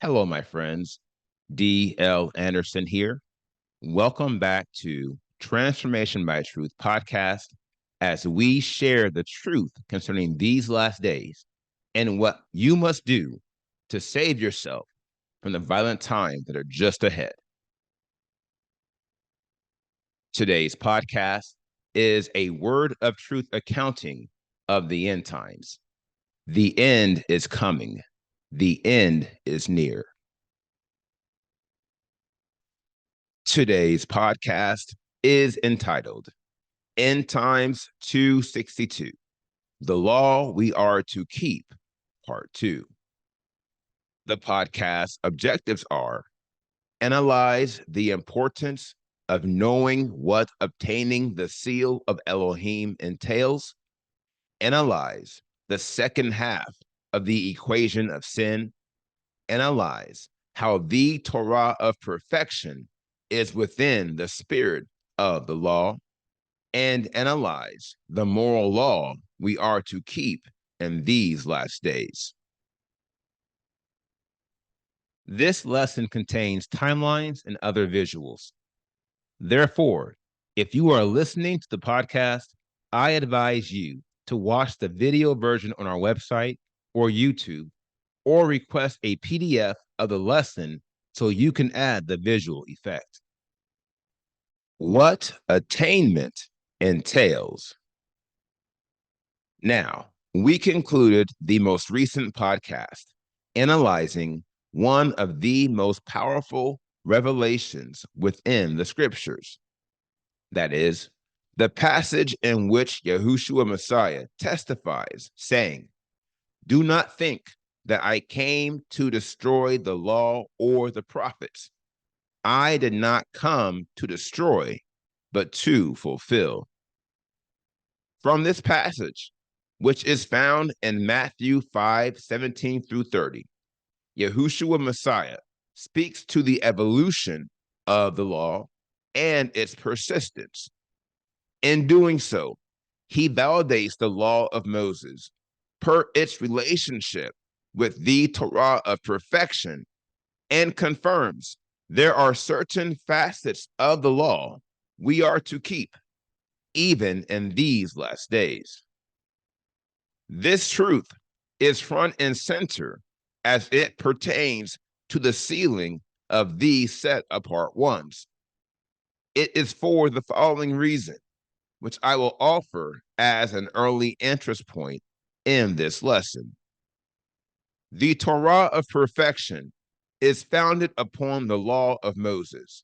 Hello, my friends. D.L. Anderson here. Welcome back to Transformation by Truth podcast as we share the truth concerning these last days and what you must do to save yourself from the violent times that are just ahead. Today's podcast is a word of truth accounting of the end times. The end is coming. The end is near. Today's podcast is entitled End Times 262, The Law We Are to Keep, Part 2. The podcast objectives are analyze the importance of knowing what obtaining the seal of Elohim entails, analyze the second half of the equation of sin, analyze how the Torah of perfection is within the spirit of the law, and analyze the moral law we are to keep in these last days. This lesson contains timelines and other visuals. Therefore, if you are listening to the podcast, I advise you to watch the video version on our website or YouTube, or request a PDF of the lesson so you can add the visual effect. What attainment entails. Now, we concluded the most recent podcast analyzing one of the most powerful revelations within the scriptures. That is, the passage in which Yahushua Messiah testifies, saying, "Do not think that I came to destroy the law or the prophets. I did not come to destroy, but to fulfill." From this passage, which is found in Matthew 5:17 through 30, Yahushua Messiah speaks to the evolution of the law and its persistence. In doing so, he validates the law of Moses per its relationship with the Torah of perfection and confirms there are certain facets of the law we are to keep, even in these last days. This truth is front and center as it pertains to the sealing of these set apart ones. It is for the following reason, which I will offer as an early interest point in this lesson. The Torah of perfection is founded upon the law of Moses,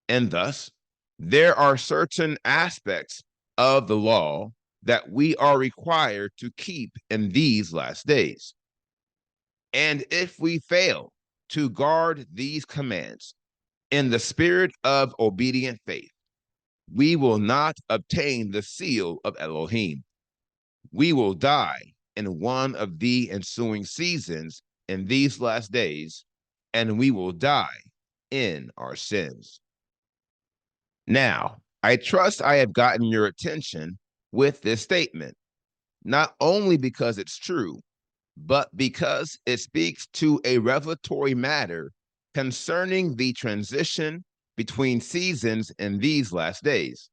and thus there are certain aspects of the law that we are required to keep in these last days. And if we fail to guard these commands in the spirit of obedient faith, we will not obtain the seal of Elohim. We will die in one of the ensuing seasons in these last days, and we will die in our sins. Now, I trust I have gotten your attention with this statement, not only because it's true, but because it speaks to a revelatory matter concerning the transition between seasons in these last days.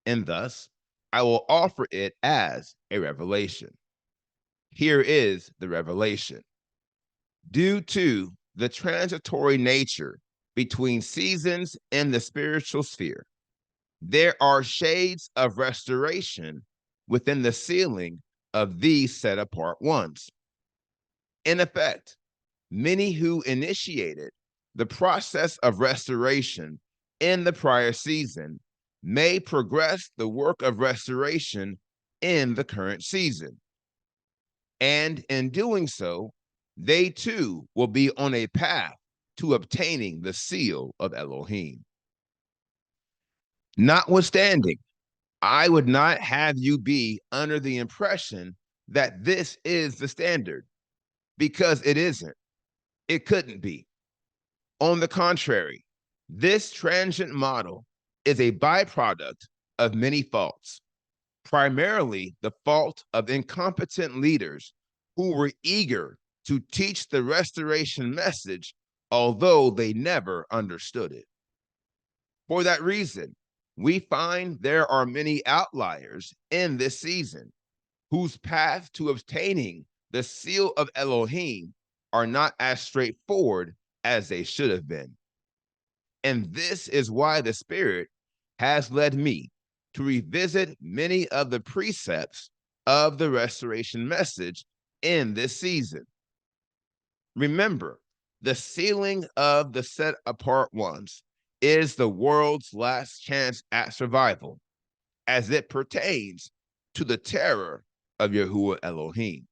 And thus, I will offer it as a revelation. Here is the revelation. Due to the transitory nature between seasons in the spiritual sphere, there are shades of restoration within the sealing of these set apart ones. In effect, many who initiated the process of restoration in the prior season may progress the work of restoration in the current season. And in doing so, they too will be on a path to obtaining the seal of Elohim. Notwithstanding, I would not have you be under the impression that this is the standard, because it isn't. It couldn't be. On the contrary, this transient model is a byproduct of many faults, primarily the fault of incompetent leaders who were eager to teach the restoration message, although they never understood it. For that reason, we find there are many outliers in this season whose path to obtaining the seal of Elohim are not as straightforward as they should have been. And this is why the Spirit has led me to revisit many of the precepts of the restoration message in this season. Remember, the sealing of the set apart ones is the world's last chance at survival as it pertains to the terror of Yahuwah Elohim.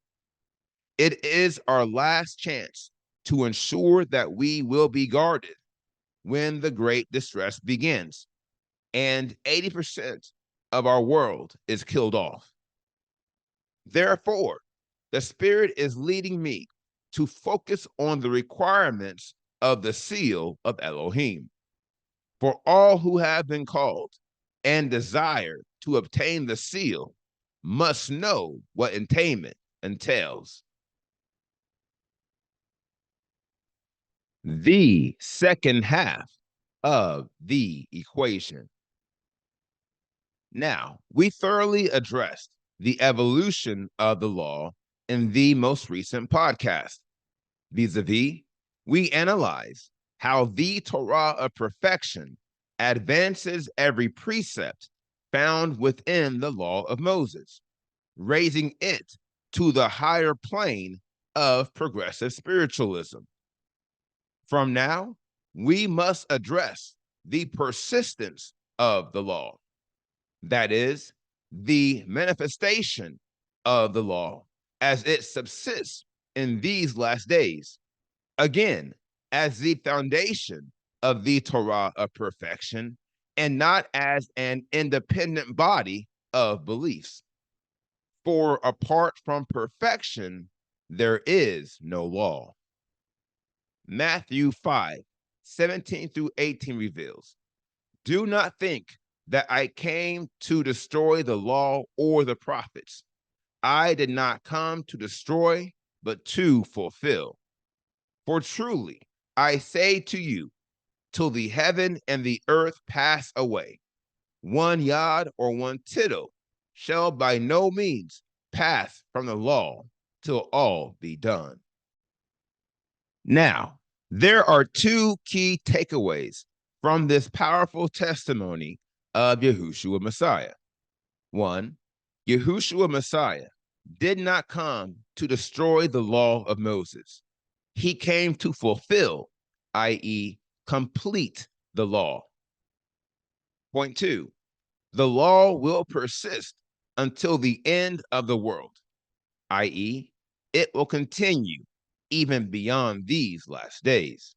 It is our last chance to ensure that we will be guarded when the great distress begins and 80% of our world is killed off. Therefore, the Spirit is leading me to focus on the requirements of the seal of Elohim. For all who have been called and desire to obtain the seal must know what attainment entails. The second half of the equation. Now, we thoroughly addressed the evolution of the law in the most recent podcast. Vis-a-vis, we analyze how the Torah of perfection advances every precept found within the law of Moses, raising it to the higher plane of progressive spiritualism. From now, we must address the persistence of the law. That is, the manifestation of the law as it subsists in these last days, again, as the foundation of the Torah of perfection and not as an independent body of beliefs. For apart from perfection, there is no law. Matthew 5:17 through 18 reveals, do not think that I came to destroy the law or the prophets. I did not come to destroy, but to fulfill. For truly, I say to you, till the heaven and the earth pass away, one yod or one tittle shall by no means pass from the law till all be done. Now, there are two key takeaways from this powerful testimony of Yahushua Messiah. One, Yahushua Messiah did not come to destroy the law of Moses. He came to fulfill, i.e., complete the law. Point two, the law will persist until the end of the world, i.e., it will continue even beyond these last days.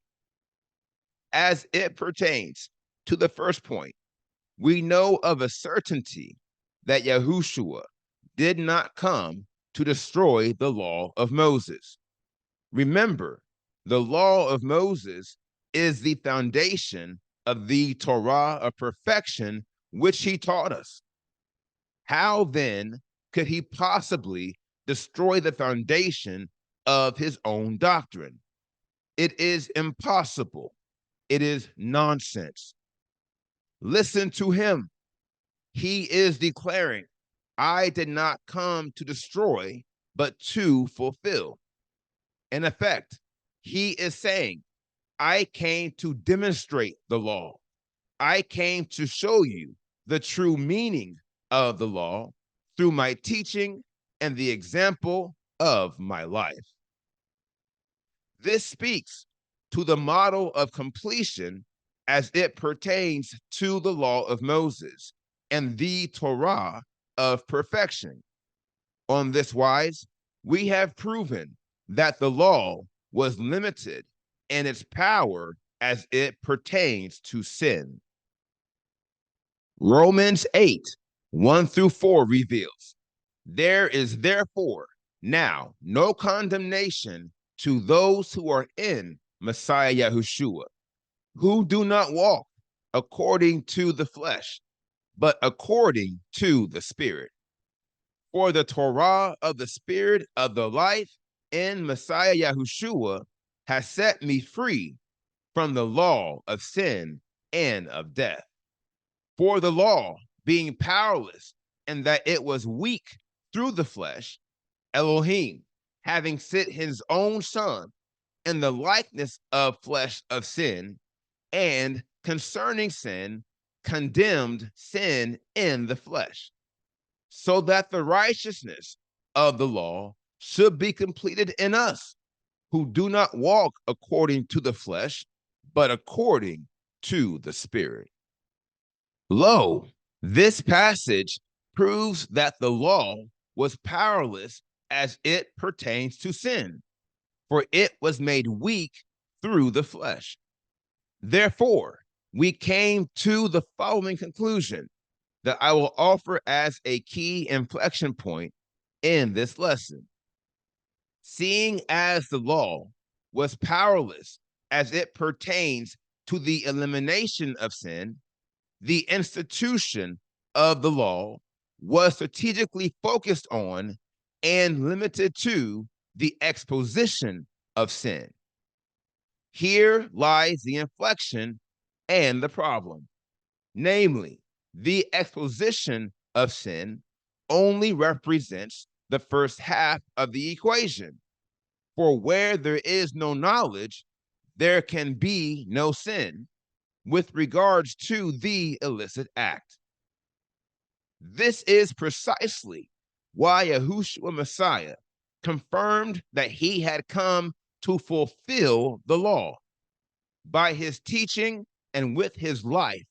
As it pertains to the first point, we know of a certainty that Yahushua did not come to destroy the law of Moses. Remember, the law of Moses is the foundation of the Torah of perfection, which he taught us. How then could he possibly destroy the foundation of his own doctrine? It is impossible. It is nonsense. Listen to him. He is declaring, I did not come to destroy, but to fulfill. In effect, he is saying, I came to demonstrate the law. I came to show you the true meaning of the law through my teaching and the example of my life. This speaks to the model of completion as it pertains to the law of Moses and the Torah of perfection. On this wise, we have proven that the law was limited in its power as it pertains to sin. Romans 8:1 through 4 reveals, there is therefore now no condemnation to those who are in Messiah Yahushua, who do not walk according to the flesh, but according to the Spirit. For the Torah of the Spirit of the life in Messiah Yahushua has set me free from the law of sin and of death. For the law, being powerless and that it was weak through the flesh, Elohim, having sent his own son in the likeness of flesh of sin, and concerning sin, condemned sin in the flesh, so that the righteousness of the law should be completed in us, who do not walk according to the flesh, but according to the Spirit. Lo, this passage proves that the law was powerless as it pertains to sin, for it was made weak through the flesh. Therefore, we came to the following conclusion that I will offer as a key inflection point in this lesson. Seeing as the law was powerless as it pertains to the elimination of sin, the institution of the law was strategically focused on and limited to the exposition of sin. Here lies the inflection and the problem. Namely, the exposition of sin only represents the first half of the equation. For where there is no knowledge, there can be no sin with regards to the illicit act. This is precisely why Yahushua Messiah confirmed that he had come to fulfill the law. By his teaching and with his life,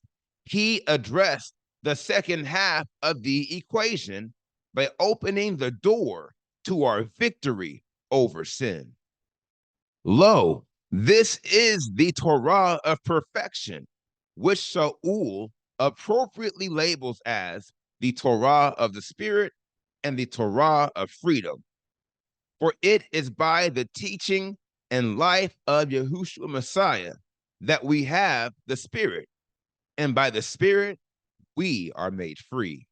he addressed the second half of the equation by opening the door to our victory over sin. Lo, this is the Torah of perfection, which Shaul appropriately labels as the Torah of the Spirit and the Torah of freedom. For it is by the teaching and life of Yahushua Messiah that we have the Spirit, and by the Spirit we are made free.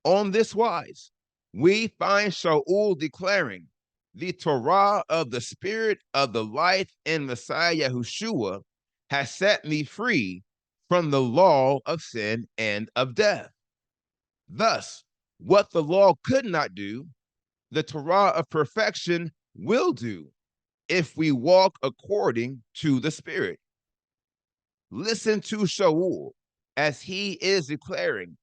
On this wise, we find Shaul declaring, the Torah of the Spirit of the life in Messiah Yahushua has set me free from the law of sin and of death. Thus, what the law could not do, the Torah of perfection will do if we walk according to the Spirit. Listen to Shaul as he is declaring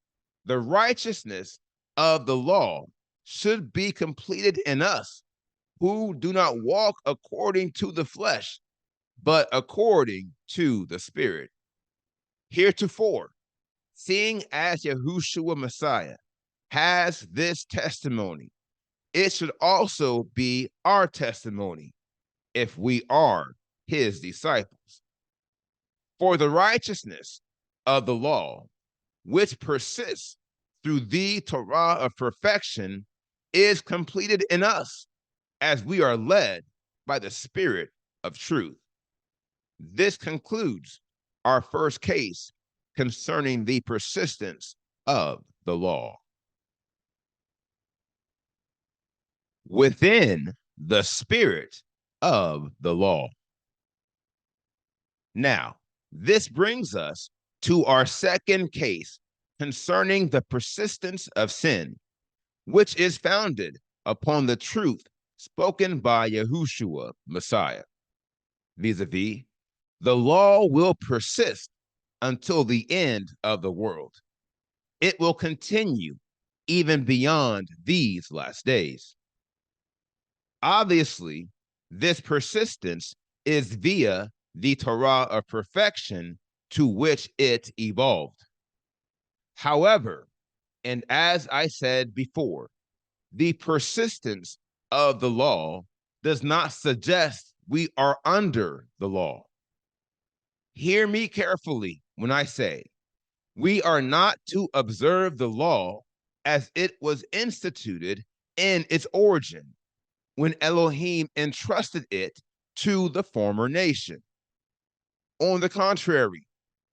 the righteousness of the law should be completed in us who do not walk according to the flesh, but according to the Spirit. Heretofore, seeing as Yahushua Messiah has this testimony, it should also be our testimony if we are his disciples. For the righteousness of the law, which persists through the Torah of perfection, is completed in us as we are led by the Spirit of truth. This concludes our first case concerning the persistence of the law. Within the spirit of the law. Now, this brings us to our second case concerning the persistence of sin, which is founded upon the truth spoken by Yahushua Messiah. Vis-a-vis, the law will persist until the end of the world. It will continue even beyond these last days. Obviously, this persistence is via the Torah of perfection to which it evolved. However, and as I said before, the persistence of the law does not suggest we are under the law. Hear me carefully when I say we are not to observe the law as it was instituted in its origin when Elohim entrusted it to the former nation. On the contrary,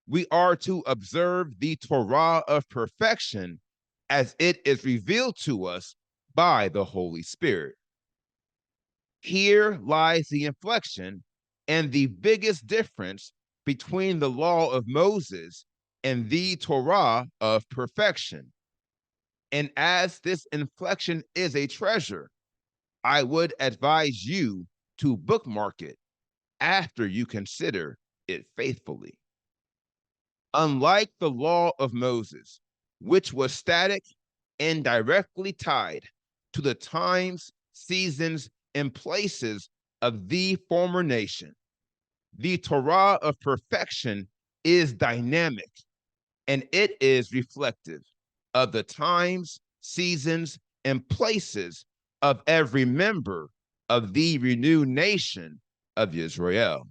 we are to observe the Torah of perfection as it is revealed to us by the Holy Spirit. Here lies the inflection and the biggest difference between the law of Moses and the Torah of perfection. And as this inflection is a treasure, I would advise you to bookmark it after you consider it faithfully. Unlike the law of Moses, which was static and directly tied to the times, seasons, and places of the former nation, the Torah of perfection is dynamic and it is reflective of the times, seasons, and places of every member of the renewed nation of Israel.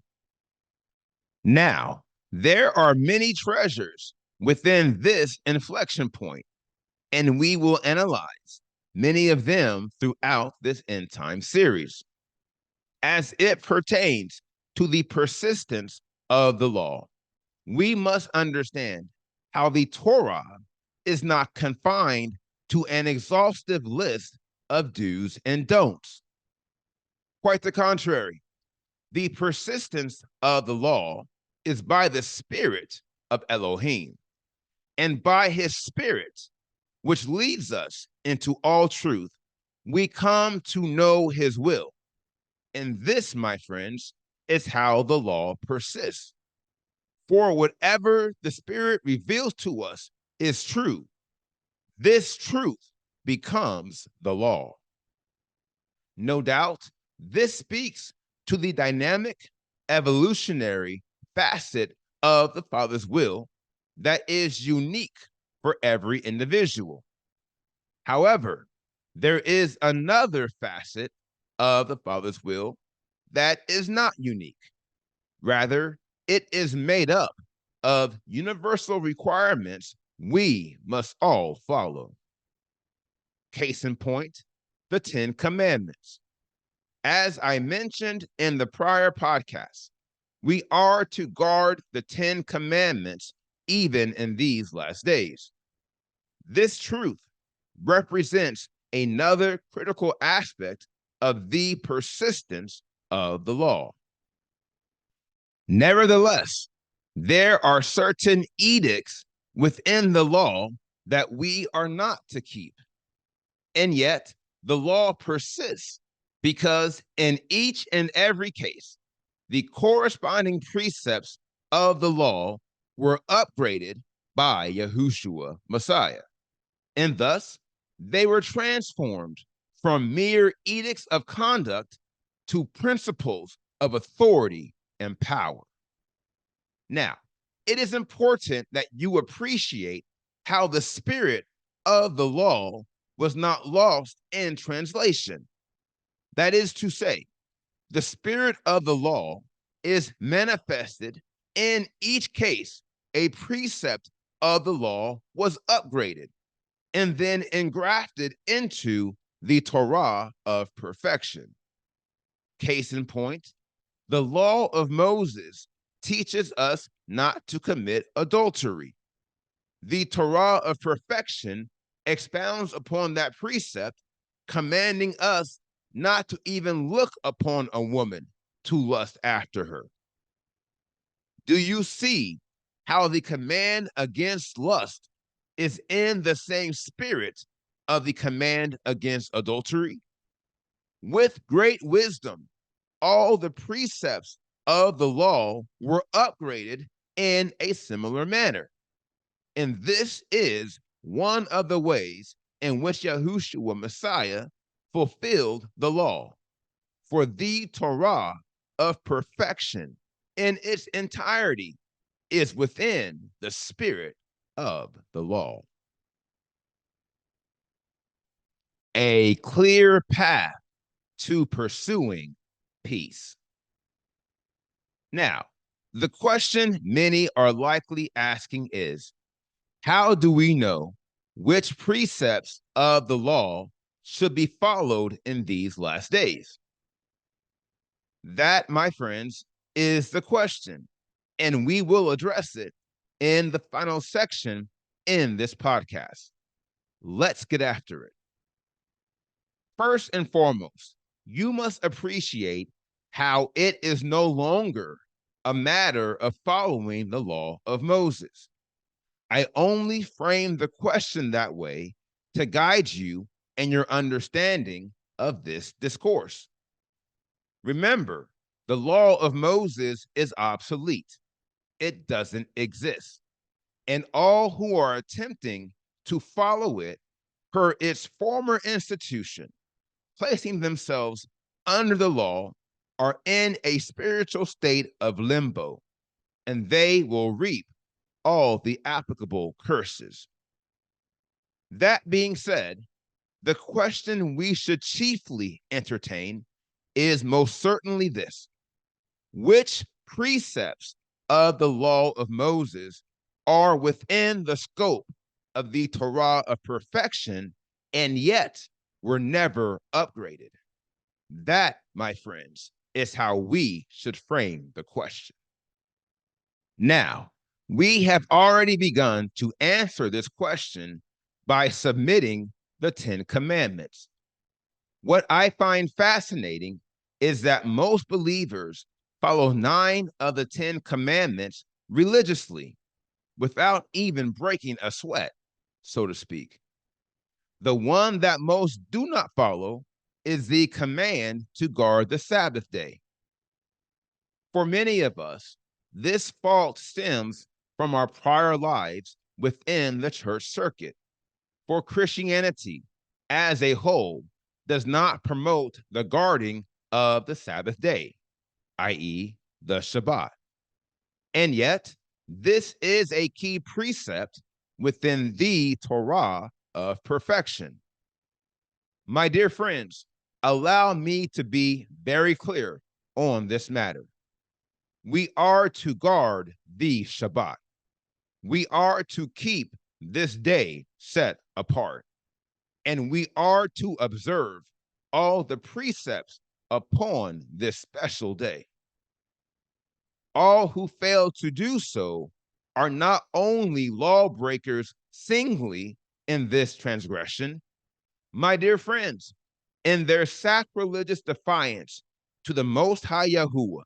Now, there are many treasures within this inflection point, and we will analyze many of them throughout this end time series as it pertains to the persistence of the law. We must understand how the Torah is not confined to an exhaustive list of do's and don'ts. Quite the contrary, the persistence of the law is by the Spirit of Elohim, and by his Spirit, which leads us into all truth, we come to know his will. And this, my friends, is how the law persists. For whatever the Spirit reveals to us is true. This truth becomes the law. No doubt, this speaks to the dynamic, evolutionary facet of the Father's will that is unique for every individual. However, there is another facet of the Father's will that is not unique. Rather, it is made up of universal requirements we must all follow. Case in point, the 10 Commandments. As I mentioned in the prior podcast, we are to guard the 10 Commandments even in these last days. This truth represents another critical aspect of the persistence of the law. Nevertheless, there are certain edicts within the law that we are not to keep. And yet, the law persists because in each and every case, the corresponding precepts of the law were upgraded by Yahushua Messiah. And thus, they were transformed from mere edicts of conduct to principles of authority and power. Now, it is important that you appreciate how the spirit of the law was not lost in translation. That is to say, the spirit of the law is manifested in each case. A precept of the law was upgraded and then engrafted into the Torah of perfection. Case in point, the law of Moses teaches us not to commit adultery. The Torah of perfection expounds upon that precept, commanding us not to even look upon a woman to lust after her. Do you see how the command against lust is in the same spirit of the command against adultery? With great wisdom, all the precepts of the law were upgraded in a similar manner. And this is one of the ways in which Yahushua Messiah fulfilled the law. For the Torah of perfection in its entirety is within the spirit of the law. A clear path to pursuing peace. Now, the question many are likely asking is, how do we know which precepts of the law should be followed in these last days? That, my friends, is the question, and we will address it in the final section in this podcast. Let's get after it. First and foremost, you must appreciate how it is no longer a matter of following the law of Moses. I only frame the question that way to guide you in your understanding of this discourse. Remember, the law of Moses is obsolete. It doesn't exist. And all who are attempting to follow it per its former institution, placing themselves under the law, are in a spiritual state of limbo, and they will reap all the applicable curses. That being said, the question we should chiefly entertain is most certainly this: which precepts of the law of Moses are within the scope of the Torah of perfection and yet were never upgraded? That, my friends, is how we should frame the question. Now, we have already begun to answer this question by submitting the 10 Commandments. What I find fascinating is that most believers follow 9 of the 10 Commandments religiously without even breaking a sweat, so to speak. The one that most do not follow is the command to guard the Sabbath day. For many of us, this fault stems from our prior lives within the church circuit. For Christianity as a whole does not promote the guarding of the Sabbath day, i.e., the Shabbat. And yet, this is a key precept within the Torah of perfection. My dear friends, allow me to be very clear on this matter. We are to guard the Shabbat. We are to keep this day set apart. And we are to observe all the precepts upon this special day. All who fail to do so are not only lawbreakers singly in this transgression, my dear friends, in their sacrilegious defiance to the Most High Yahuwah,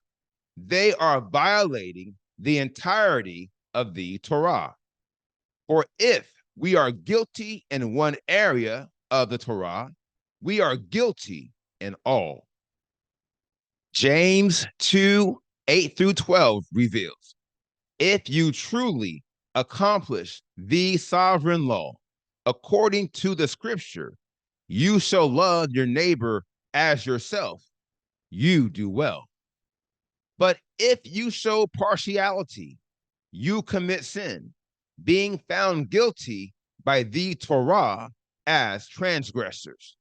they are violating the entirety of the Torah. For if we are guilty in one area of the Torah, we are guilty in all. James 2:8-12 reveals, if you truly accomplish the sovereign law according to the scripture, you shall love your neighbor as yourself, you do well. But if you show partiality, you commit sin, being found guilty by the Torah as transgressors.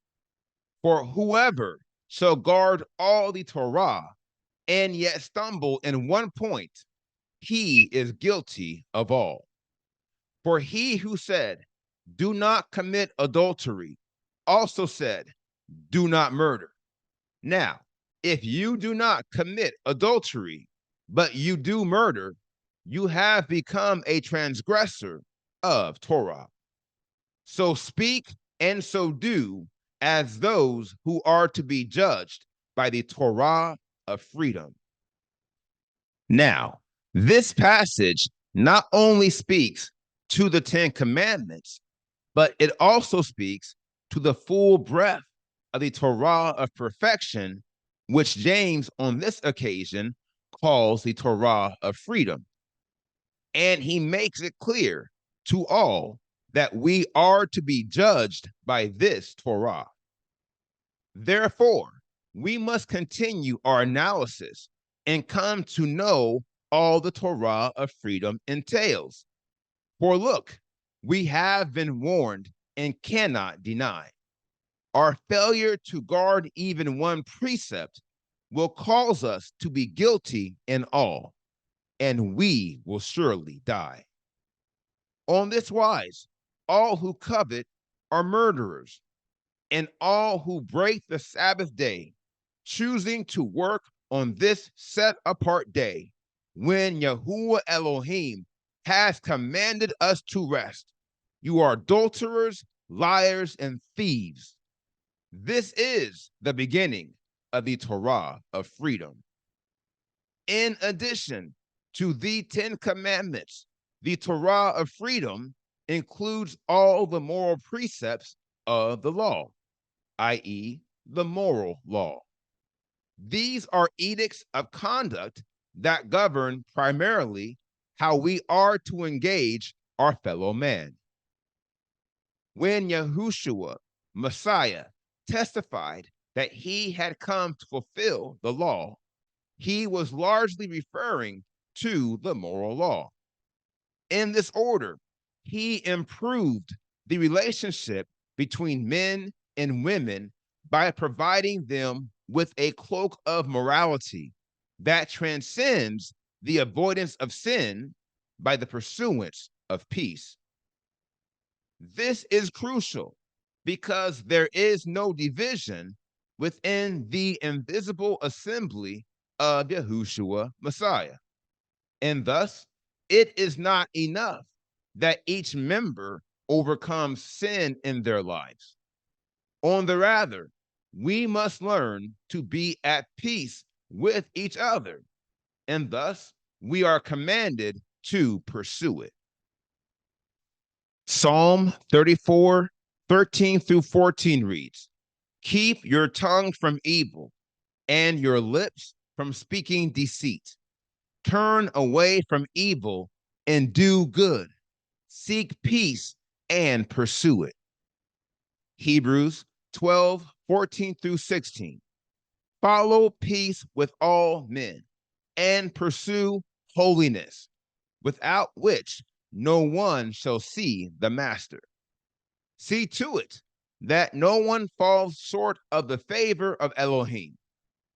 For whoever shall guard all the Torah and yet stumble in one point, he is guilty of all. For he who said, do not commit adultery, also said, do not murder. Now, if you do not commit adultery, but you do murder, you have become a transgressor of Torah. So speak and so do as those who are to be judged by the Torah of freedom. Now, this passage not only speaks to the 10 Commandments, but it also speaks to the full breadth of the Torah of perfection, which James on this occasion calls the Torah of freedom. And he makes it clear to all that we are to be judged by this Torah. Therefore, we must continue our analysis and come to know all the Torah of freedom entails. For look, we have been warned and cannot deny. Our failure to guard even one precept will cause us to be guilty in all, and we will surely die. On this wise, all who covet are murderers, and all who break the Sabbath day, choosing to work on this set apart day, when Yahuwah Elohim has commanded us to rest. You are adulterers, liars, and thieves. This is the beginning of the Torah of freedom. In addition to the 10 commandments, the Torah of freedom includes all the moral precepts of the law, i.e., the moral law. These are edicts of conduct that govern primarily how we are to engage our fellow man. When Yahushua, Messiah, testified that he had come to fulfill the law, he was largely referring to the moral law. In this order, he improved the relationship between men and women by providing them with a cloak of morality that transcends the avoidance of sin by the pursuance of peace. This is crucial because there is no division within the invisible assembly of Yahushua Messiah. And thus, it is not enough that each member overcomes sin in their lives. On the rather, we must learn to be at peace with each other, and thus we are commanded to pursue it. Psalm 34, 13 through 14 reads, "Keep your tongue from evil and your lips from speaking deceit. Turn away from evil and do good. Seek peace and pursue it." Hebrews 12, 14 through 16. "Follow peace with all men and pursue holiness, without which no one shall see the master. See to it that no one falls short of the favor of Elohim,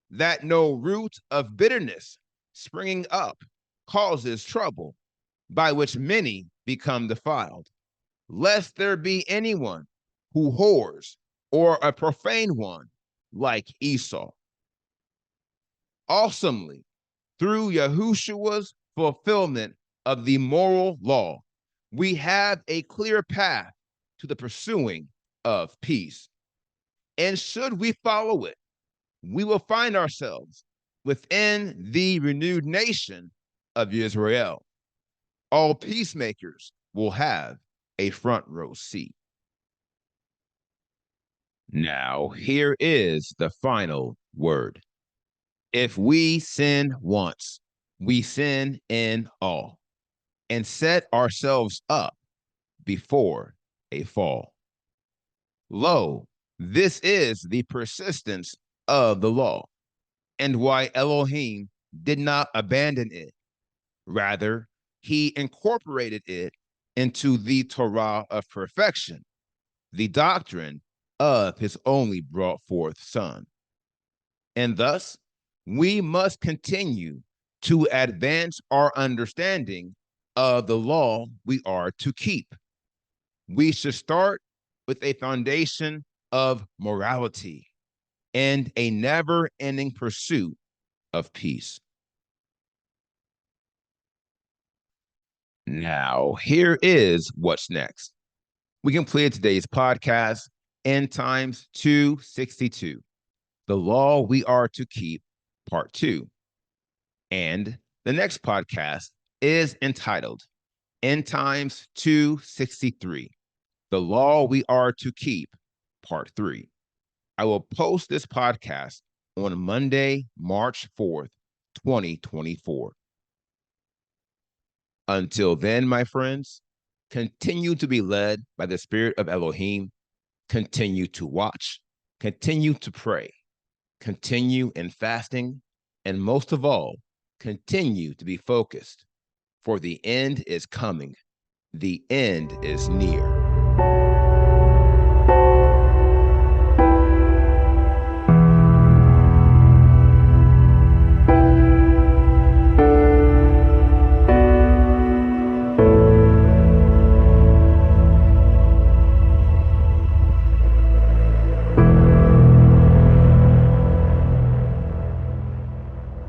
that no root of bitterness springing up causes trouble, by which many become defiled, lest there be anyone who whores or a profane one like Esau." Awesomely, through Yahushua's fulfillment of the moral law, we have a clear path to the pursuing of peace. And should we follow it, we will find ourselves within the renewed nation of Israel. All peacemakers will have a front row seat. Now, here is the final word. If we sin once, we sin in all, and set ourselves up before a fall. Lo, this is the persistence of the law, and why Elohim did not abandon it. Rather, he incorporated it into the Torah of perfection, the doctrine of his only brought forth Son. And thus, we must continue to advance our understanding of the law we are to keep. We should start with a foundation of morality and a never-ending pursuit of peace. Now, here is what's next. We completed today's podcast, End Times 262, The Law We Are to Keep, Part 2. And the next podcast is entitled End Times 263, The Law We Are to Keep, Part 3. I will post this podcast on Monday, March 4th, 2024. Until then, my friends, continue to be led by the Spirit of Elohim. Continue to watch, continue to pray, continue in fasting, and most of all, continue to be focused, for the end is coming. The end is near.